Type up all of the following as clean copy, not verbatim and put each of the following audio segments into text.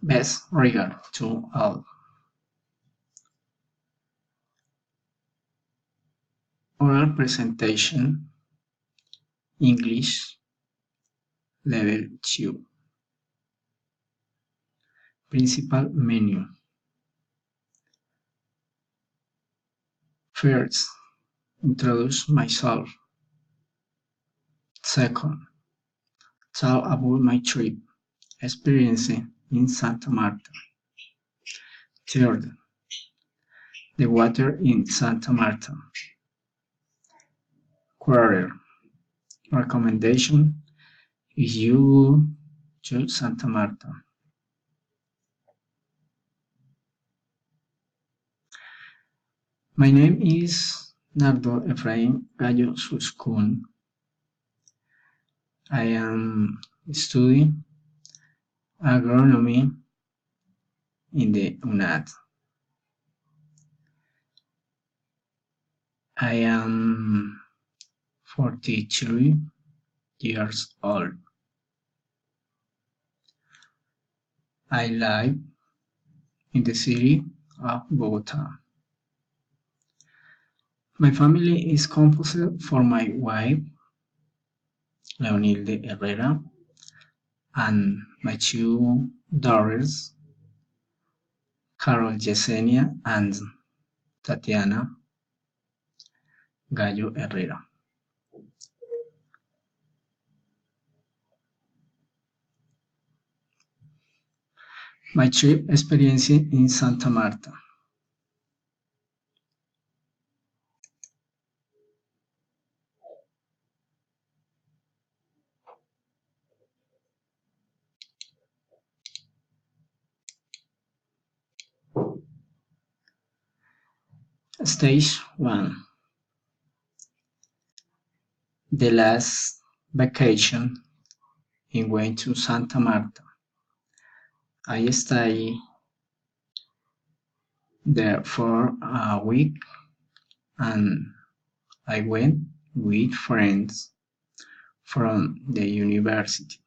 Best regard to all. Oral presentation, English, level 2. Principal menu. First, introduce myself. Second, tell about my trip, experience in Santa Marta. Third, the water in Santa Marta. Quarter, recommendation if you go to Santa Marta. My name is Nardo Efraín Gallo Suscun. I am studying agronomy in the UNAD. I am 43 years old. I live in the city of Bogota. My family is composed for my wife, Leonilde Herrera, and my two daughters, Carol Yesenia and Tatiana Gallo Herrera. My trip experience in Santa Marta. Stage 1. The last vacation in went to Santa Marta. I stayed there for a week and I went with friends from the university.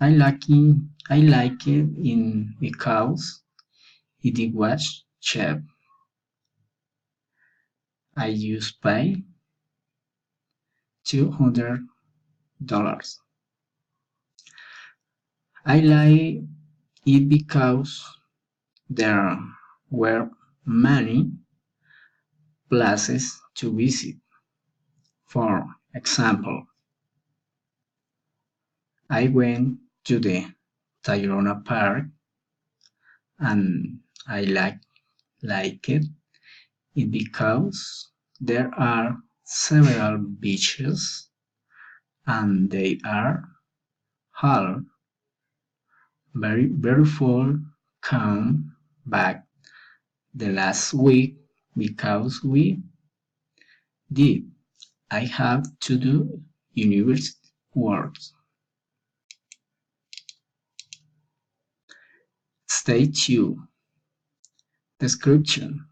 I like it because it was cheap. I used pay $200. I like it because there were many places to visit. For example, I went to the Tayrona Park and I like it because there are several beaches and they are all very beautiful. Come back the last week because we did. I have to do university work. Stay tuned. Description.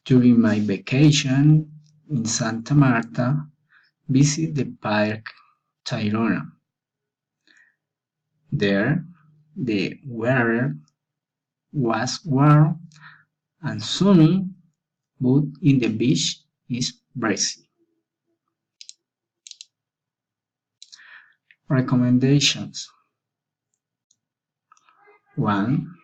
During my vacation in Santa Marta, visit the Park Tayrona. There, the weather was warm and sunny, but in the beach is breezy. Recommendations. 1.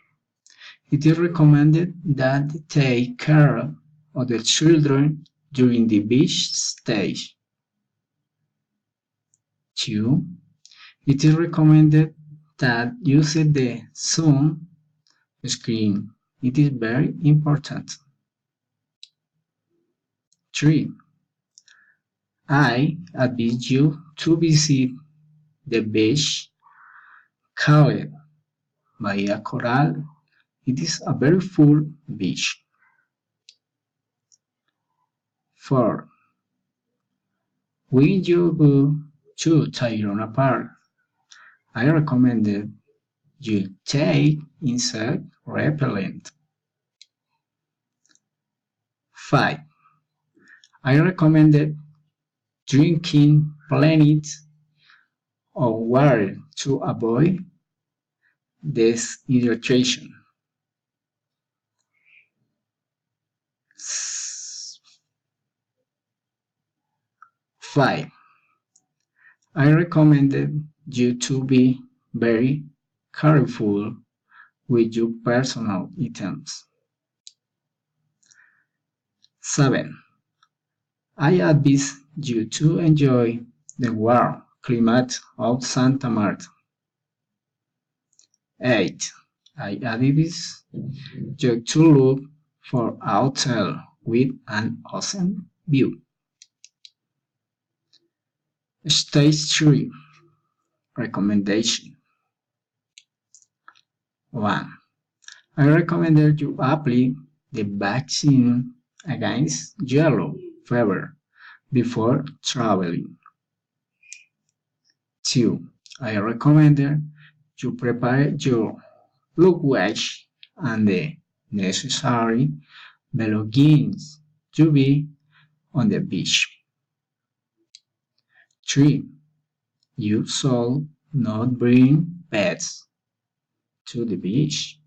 It is recommended that take care of the children during the beach stage. 2. It is recommended that use the sun screen. It is very important. 3. I advise you to visit the beach called Bahía Coral. It is a very full beach. 4. When you go to Tayrona Park, I recommend you take insect repellent. 5. I recommend drinking plenty of water to avoid dehydration. 5. I recommended you to be very careful with your personal items. 7. I advise you to enjoy the warm climate of Santa Marta. 8. I advise you to look for a hotel with an ocean view. Stage 3. Recommendation. 1. I recommend you apply the vaccine against yellow fever before traveling. 2. I recommend you prepare your luggage and the necessary belongings to be on the beach. 3. You should not bring pets to the beach.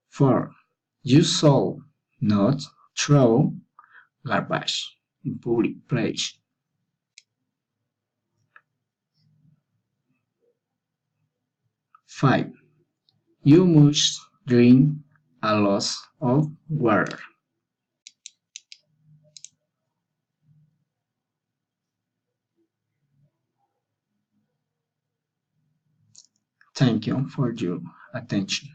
4. You should not throw garbage in public place. 5. You must drink a lot of water. Thank you for your attention.